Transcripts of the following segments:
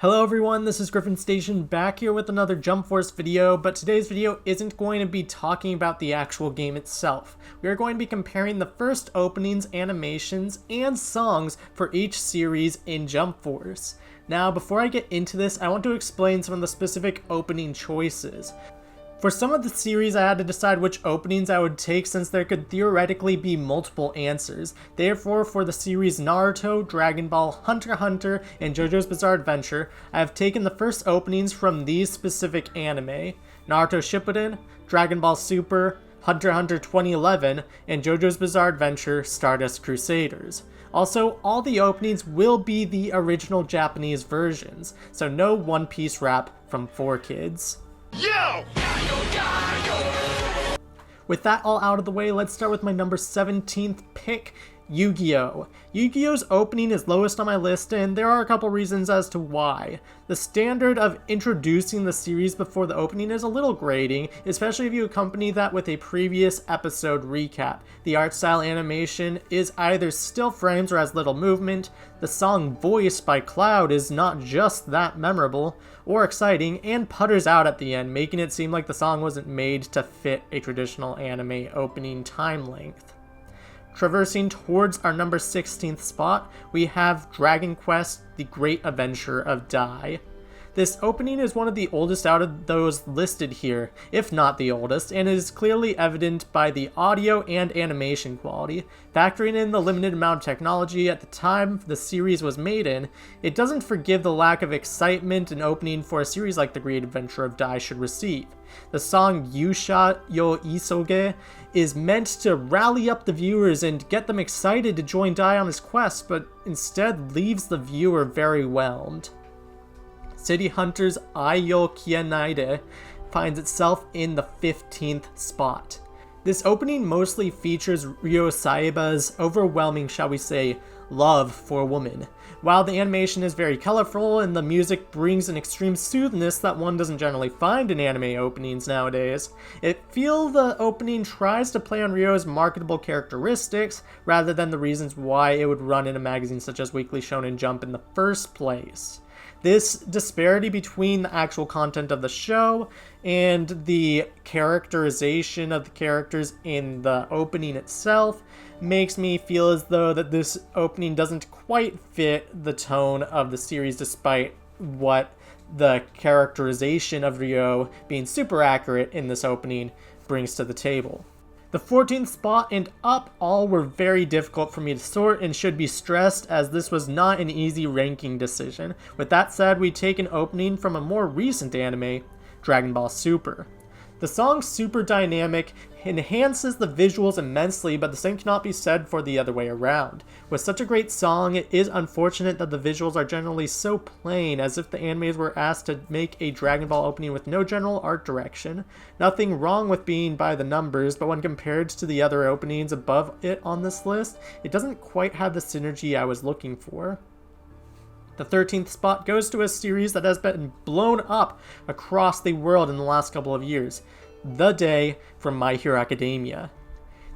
Hello everyone, this is Griffin Station back here with another Jump Force video, but today's video isn't going to be talking about the actual game itself. We are going to be comparing the first openings, animations, and songs for each series in Jump Force. Now, before I get into this, I want to explain some of the specific opening choices. For some of the series, I had to decide which openings I would take since there could theoretically be multiple answers. Therefore, for the series Naruto, Dragon Ball, Hunter x Hunter, and JoJo's Bizarre Adventure, I have taken the first openings from these specific anime: Naruto Shippuden, Dragon Ball Super, Hunter x Hunter 2011, and JoJo's Bizarre Adventure Stardust Crusaders. Also, all the openings will be the original Japanese versions, so no One Piece rap from 4Kids. Yo! With that all out of the way, let's start with my number 17th pick, Yu-Gi-Oh! Yu-Gi-Oh's opening is lowest on my list, and there are a couple reasons as to why. The standard of introducing the series before the opening is a little grating, especially if you accompany that with a previous episode recap. The art style animation is either still frames or has little movement, the song Voice by Cloud is not just that memorable or exciting, and putters out at the end, making it seem like the song wasn't made to fit a traditional anime opening time length. Traversing towards our number 16th spot, we have Dragon Quest: The Great Adventure of Dai. This opening is one of the oldest out of those listed here, if not the oldest, and is clearly evident by the audio and animation quality. Factoring in the limited amount of technology at the time the series was made in, it doesn't forgive the lack of excitement an opening for a series like The Great Adventure of Dai should receive. The song Yusha yo Isoge is meant to rally up the viewers and get them excited to join Dai on his quest, but instead leaves the viewer very whelmed. City Hunter's Ai yo Kianaide finds itself in the 15th spot. This opening mostly features Ryo Saiba's overwhelming, shall we say, love for a woman. While the animation is very colorful and the music brings an extreme soothiness that one doesn't generally find in anime openings nowadays, I feel the opening tries to play on Ryo's marketable characteristics rather than the reasons why it would run in a magazine such as Weekly Shonen Jump in the first place. This disparity between the actual content of the show and the characterization of the characters in the opening itself makes me feel as though that this opening doesn't quite fit the tone of the series, despite what the characterization of Ryo being super accurate in this opening brings to the table. The 14th spot and up all were very difficult for me to sort and should be stressed, as this was not an easy ranking decision. With that said, we take an opening from a more recent anime, Dragon Ball Super. The song Super Dynamic enhances the visuals immensely, but the same cannot be said for the other way around. With such a great song, it is unfortunate that the visuals are generally so plain, as if the animes were asked to make a Dragon Ball opening with no general art direction. Nothing wrong with being by the numbers, but when compared to the other openings above it on this list, it doesn't quite have the synergy I was looking for. The 13th spot goes to a series that has been blown up across the world in the last couple of years, The Day from My Hero Academia.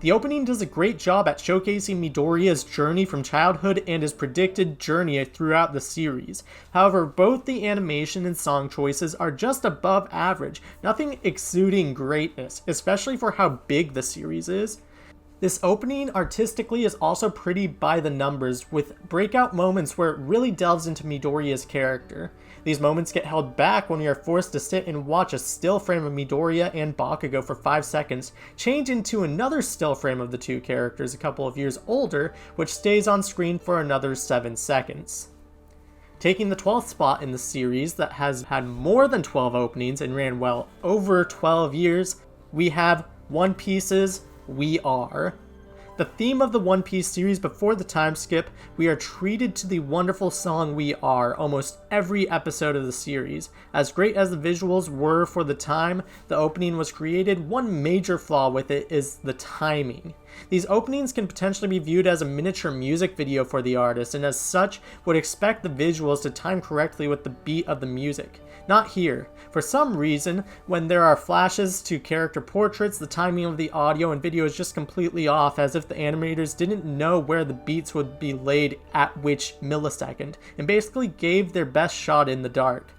The opening does a great job at showcasing Midoriya's journey from childhood and his predicted journey throughout the series. However, both the animation and song choices are just above average, nothing exuding greatness, especially for how big the series is. This opening artistically is also pretty by the numbers, with breakout moments where it really delves into Midoriya's character. These moments get held back when we are forced to sit and watch a still frame of Midoriya and Bakugo for 5 seconds, change into another still frame of the two characters a couple of years older, which stays on screen for another 7 seconds. Taking the 12th spot in the series that has had more than 12 openings and ran well over 12 years, we have One Piece's We Are. The theme of the One Piece series before the time skip, we are treated to the wonderful song We Are almost every episode of the series. As great as the visuals were for the time the opening was created, one major flaw with it is the timing. These openings can potentially be viewed as a miniature music video for the artist, and as such would expect the visuals to time correctly with the beat of the music. Not here. For some reason, when there are flashes to character portraits, the timing of the audio and video is just completely off, as if the animators didn't know where the beats would be laid at which millisecond, and basically gave their best shot in the dark.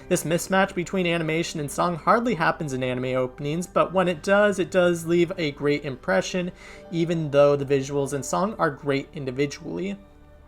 This mismatch between animation and song hardly happens in anime openings, but when it does leave a great impression, even though the visuals and song are great individually.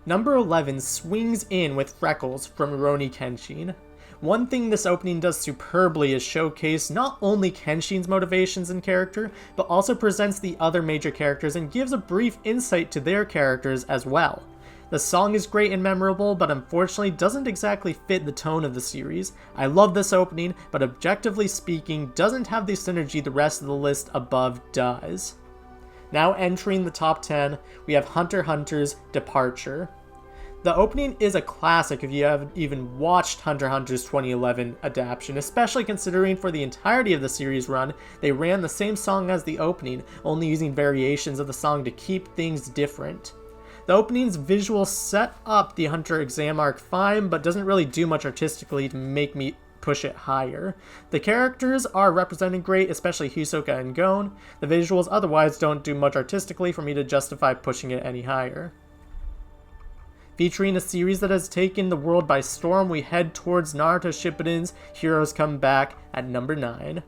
Number 11 swings in with Freckles from Rurouni Kenshin. One thing this opening does superbly is showcase not only Kenshin's motivations and character, but also presents the other major characters and gives a brief insight to their characters as well. The song is great and memorable, but unfortunately doesn't exactly fit the tone of the series. I love this opening, but objectively speaking, doesn't have the synergy the rest of the list above does. Now entering the top 10, we have Hunter x Hunter's Departure. The opening is a classic if you haven't even watched Hunter x Hunter's 2011 adaptation, especially considering for the entirety of the series run, they ran the same song as the opening, only using variations of the song to keep things different. The opening's visuals set up the Hunter exam arc fine, but doesn't really do much artistically to make me push it higher. The characters are represented great, especially Hisoka and Gon. The visuals otherwise don't do much artistically for me to justify pushing it any higher. Featuring a series that has taken the world by storm, we head towards Naruto Shippuden's Heroes Come Back at number 9.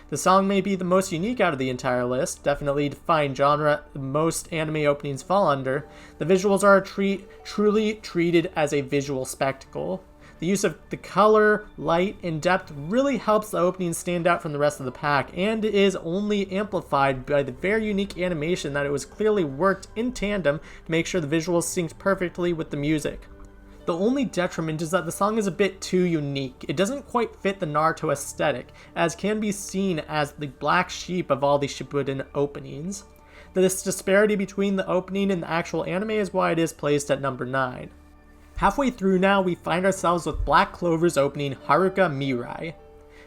The song may be the most unique out of the entire list, definitely a defined genre most anime openings fall under. The visuals are truly treated as a visual spectacle. The use of the color, light, and depth really helps the opening stand out from the rest of the pack, and is only amplified by the very unique animation that it was clearly worked in tandem to make sure the visuals synced perfectly with the music. The only detriment is that the song is a bit too unique. It doesn't quite fit the Naruto aesthetic, as can be seen as the black sheep of all the Shippuden openings. This disparity between the opening and the actual anime is why it is placed at number 9. Halfway through now, we find ourselves with Black Clover's opening Haruka Mirai.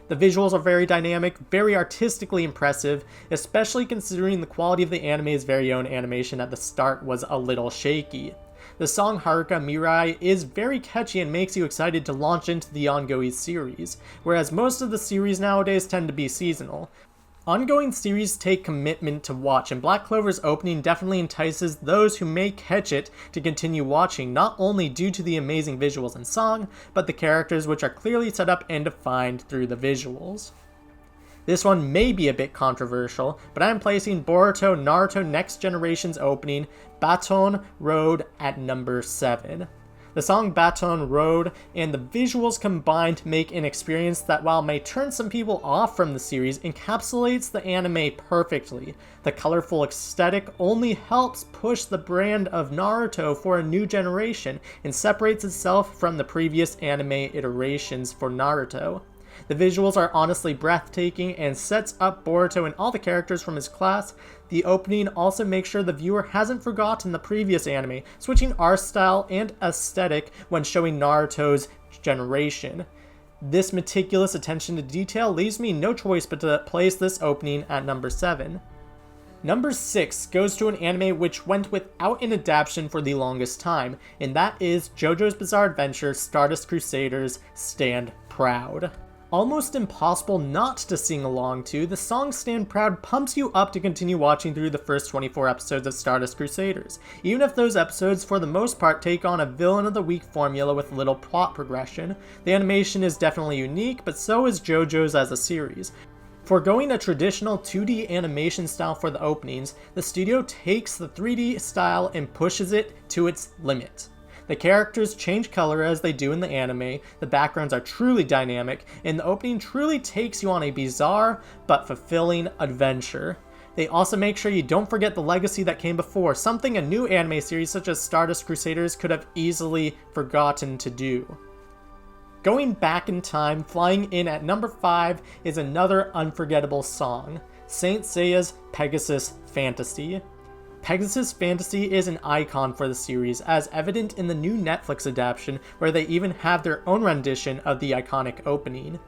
The visuals are very dynamic, very artistically impressive, especially considering the quality of the anime's very own animation at the start was a little shaky. The song Haruka Mirai is very catchy and makes you excited to launch into the ongoing series, whereas most of the series nowadays tend to be seasonal. Ongoing series take commitment to watch, and Black Clover's opening definitely entices those who may catch it to continue watching, not only due to the amazing visuals and song, but the characters which are clearly set up and defined through the visuals. This one may be a bit controversial, but I am placing Boruto Naruto Next Generation's opening, Baton Road, at number 7. The song Baton Road and the visuals combined make an experience that, while may turn some people off from the series, encapsulates the anime perfectly. The colorful aesthetic only helps push the brand of Naruto for a new generation and separates itself from the previous anime iterations for Naruto. The visuals are honestly breathtaking and sets up Boruto and all the characters from his class. The opening also makes sure the viewer hasn't forgotten the previous anime, switching art style and aesthetic when showing Naruto's generation. This meticulous attention to detail leaves me no choice but to place this opening at number 7. Number 6 goes to an anime which went without an adaptation for the longest time, and that is JoJo's Bizarre Adventure Stardust Crusaders Stand Proud. Almost impossible not to sing along to, the song Stand Proud pumps you up to continue watching through the first 24 episodes of Stardust Crusaders, even if those episodes for the most part take on a villain of the week formula with little plot progression. The animation is definitely unique, but so is JoJo's as a series. Foregoing a traditional 2D animation style for the openings, the studio takes the 3D style and pushes it to its limit. The characters change color as they do in the anime, the backgrounds are truly dynamic, and the opening truly takes you on a bizarre but fulfilling adventure. They also make sure you don't forget the legacy that came before, something a new anime series such as Stardust Crusaders could have easily forgotten to do. Going back in time, flying in at number 5 is another unforgettable song, Saint Seiya's Pegasus Fantasy. Pegasus Fantasy is an icon for the series, as evident in the new Netflix adaptation where they even have their own rendition of the iconic opening.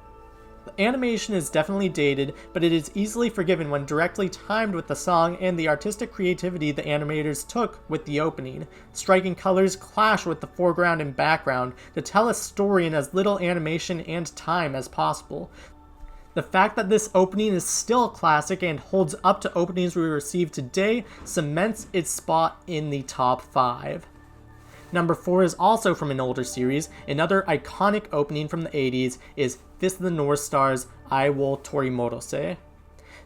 The animation is definitely dated, but it is easily forgiven when directly timed with the song and the artistic creativity the animators took with the opening. Striking colors clash with the foreground and background to tell a story in as little animation and time as possible. The fact that this opening is still a classic and holds up to openings we receive today cements its spot in the top 5. Number 4 is also from an older series. Another iconic opening from the 80s is Fist of the North Star's I Wo Torimodose.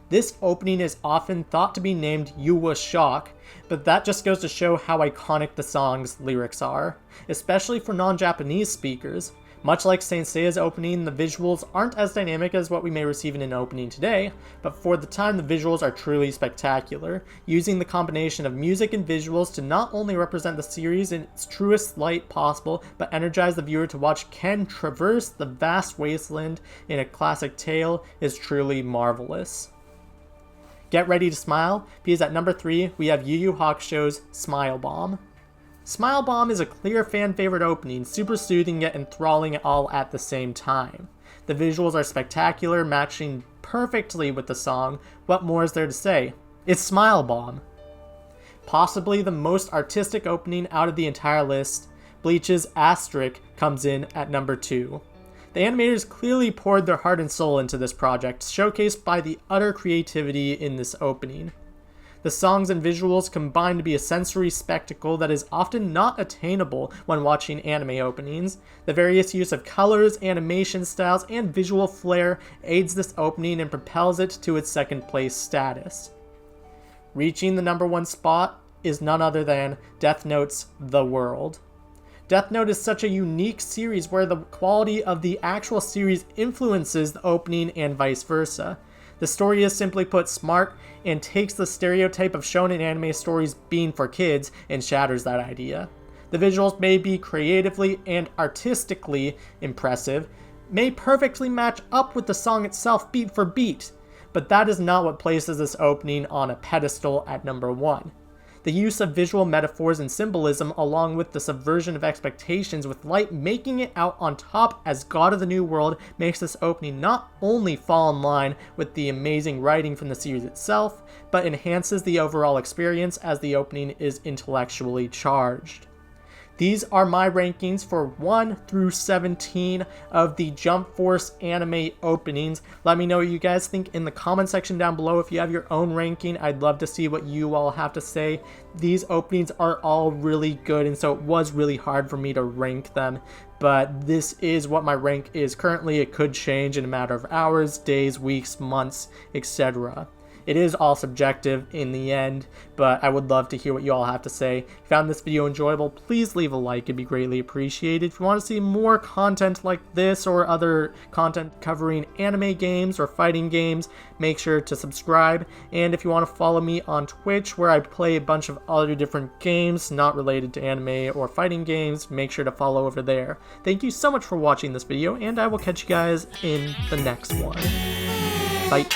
This opening is often thought to be named Yuwa Shock, but that just goes to show how iconic the song's lyrics are, especially for non-Japanese speakers. Much like Saint Seiya's opening, the visuals aren't as dynamic as what we may receive in an opening today, but for the time the visuals are truly spectacular, using the combination of music and visuals to not only represent the series in its truest light possible, but energize the viewer to watch Ken traverse the vast wasteland in a classic tale is truly marvelous. Get ready to smile, because at number 3 we have Yu Yu Hakusho's Smile Bomb. Smile Bomb is a clear fan favorite opening, super soothing yet enthralling all at the same time. The visuals are spectacular, matching perfectly with the song. What more is there to say? It's Smile Bomb! Possibly the most artistic opening out of the entire list, Bleach's Asterisk comes in at number 2. The animators clearly poured their heart and soul into this project, showcased by the utter creativity in this opening. The songs and visuals combine to be a sensory spectacle that is often not attainable when watching anime openings. The various use of colors, animation styles, and visual flair aids this opening and propels it to its second place status. Reaching the number 1 spot is none other than Death Note's The World. Death Note is such a unique series where the quality of the actual series influences the opening and vice versa. The story is simply put smart and takes the stereotype of shonen anime stories being for kids and shatters that idea. The visuals may be creatively and artistically impressive, may perfectly match up with the song itself beat for beat, but that is not what places this opening on a pedestal at number 1. The use of visual metaphors and symbolism, along with the subversion of expectations with Light making it out on top as God of the New World, makes this opening not only fall in line with the amazing writing from the series itself, but enhances the overall experience as the opening is intellectually charged. These are my rankings for 1 through 17 of the Jump Force anime openings. Let me know what you guys think in the comment section down below. If you have your own ranking, I'd love to see what you all have to say. These openings are all really good, and so it was really hard for me to rank them. But this is what my rank is currently. It could change in a matter of hours, days, weeks, months, etc. It is all subjective in the end, but I would love to hear what you all have to say. If you found this video enjoyable, please leave a like, it'd be greatly appreciated. If you want to see more content like this or other content covering anime games or fighting games, make sure to subscribe. And if you want to follow me on Twitch, where I play a bunch of other different games not related to anime or fighting games, make sure to follow over there. Thank you so much for watching this video, and I will catch you guys in the next one. Bye.